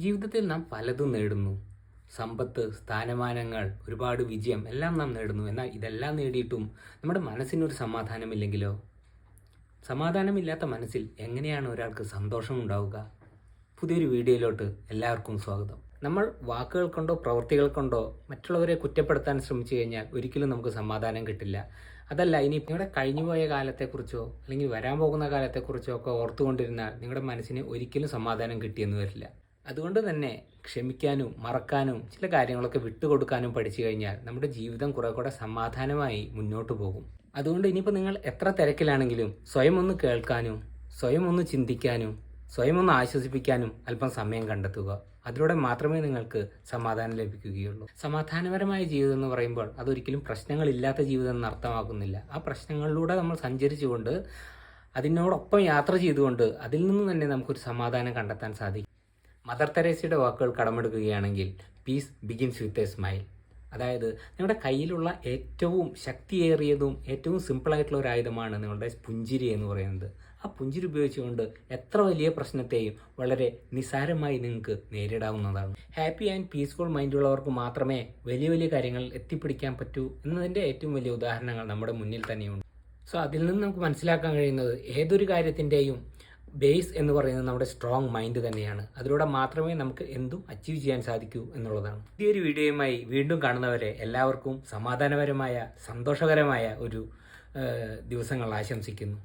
ജീവിതത്തിൽ നാം പലതും നേടുന്നു. സമ്പത്ത്, സ്ഥാനമാനങ്ങൾ, ഒരുപാട് വിജയം എല്ലാം നാം നേടുന്നു. എന്നാൽ ഇതെല്ലാം നേടിയിട്ടും നമ്മുടെ മനസ്സിനൊരു സമാധാനമില്ലെങ്കിലോ? സമാധാനമില്ലാത്ത മനസ്സിൽ എങ്ങനെയാണ് ഒരാൾക്ക് സന്തോഷമുണ്ടാവുക? പുതിയൊരു വീഡിയോയിലോട്ട് എല്ലാവർക്കും സ്വാഗതം. നമ്മൾ വാക്കുകൾ കൊണ്ടോ പ്രവൃത്തികൾ കൊണ്ടോ മറ്റുള്ളവരെ കുറ്റപ്പെടുത്താൻ ശ്രമിച്ചു കഴിഞ്ഞാൽ ഒരിക്കലും നമുക്ക് സമാധാനം കിട്ടില്ല. അതല്ല, ഇനി നിങ്ങളുടെ കഴിഞ്ഞുപോയ കാലത്തെക്കുറിച്ചോ അല്ലെങ്കിൽ വരാൻ പോകുന്ന കാലത്തെക്കുറിച്ചോ ഒക്കെ ഓർത്തുകൊണ്ടിരുന്നാൽ നിങ്ങളുടെ മനസ്സിന് ഒരിക്കലും സമാധാനം കിട്ടിയെന്ന് വരില്ല. അതുകൊണ്ട് തന്നെ ക്ഷമിക്കാനും മറക്കാനും ചില കാര്യങ്ങളൊക്കെ വിട്ടുകൊടുക്കാനും പഠിച്ചു കഴിഞ്ഞാൽ നമ്മുടെ ജീവിതം കുറെ കൂടെ സമാധാനമായി മുന്നോട്ട് പോകും. അതുകൊണ്ട് ഇനിയിപ്പോൾ നിങ്ങൾ എത്ര തിരക്കിലാണെങ്കിലും സ്വയം ഒന്ന് കേൾക്കാനും സ്വയം ഒന്ന് ചിന്തിക്കാനും സ്വയം ഒന്ന് ആശ്വസിപ്പിക്കാനും അല്പം സമയം കണ്ടെത്തുക. അതിലൂടെ മാത്രമേ നിങ്ങൾക്ക് സമാധാനം ലഭിക്കുകയുള്ളൂ. സമാധാനപരമായ ജീവിതം എന്ന് പറയുമ്പോൾ അതൊരിക്കലും പ്രശ്നങ്ങളില്ലാത്ത ജീവിതം എന്ന് അർത്ഥമാക്കുന്നില്ല. ആ പ്രശ്നങ്ങളിലൂടെ നമ്മൾ സഞ്ചരിച്ചുകൊണ്ട് അതിനോടൊപ്പം യാത്ര ചെയ്തുകൊണ്ട് അതിൽ നിന്ന് തന്നെ നമുക്കൊരു സമാധാനം കണ്ടെത്താൻ സാധിക്കും. മദർ തെരേസയുടെ വാക്കുകൾ കടമെടുക്കുകയാണെങ്കിൽ, peace begins with a smile. അതായത് നിങ്ങളുടെ കയ്യിലുള്ള ഏറ്റവും ശക്തിയേറിയതും ഏറ്റവും സിമ്പിളായിട്ടുള്ള ഒരു ആയുധമാണ് നിങ്ങളുടെ പുഞ്ചിരി എന്ന് പറയുന്നത്. ആ പുഞ്ചിരി ഉപയോഗിച്ചുകൊണ്ട് എത്ര വലിയ പ്രശ്നത്തെയും വളരെ നിസ്സാരമായി നിങ്ങൾക്ക് നേരിടാവുന്നതാണ്. ഹാപ്പി ആൻഡ് പീസ്ഫുൾ മൈൻഡുള്ളവർക്ക് മാത്രമേ വലിയ വലിയ കാര്യങ്ങൾ എത്തിപ്പിടിക്കാൻ പറ്റൂ എന്നതിൻ്റെ ഏറ്റവും വലിയ ഉദാഹരണങ്ങൾ നമ്മുടെ മുന്നിൽ തന്നെയുണ്ട്. സോ അതിൽ നിന്ന് നമുക്ക് മനസ്സിലാക്കാൻ കഴിയുന്നത് ഏതൊരു കാര്യത്തിൻ്റെയും ബേസ് എന്ന് പറയുന്നത് നമ്മുടെ സ്ട്രോങ് മൈൻഡ് തന്നെയാണ്. അതിലൂടെ മാത്രമേ നമുക്ക് എന്തും അച്ചീവ് ചെയ്യാൻ സാധിക്കൂ എന്നുള്ളതാണ്. ഈ ഒരു വീഡിയോയുമായി വീണ്ടും കാണുന്നവരെ എല്ലാവർക്കും സമാധാനപരമായ സന്തോഷകരമായ ഒരു ദിവസങ്ങൾ ആശംസിക്കുന്നു.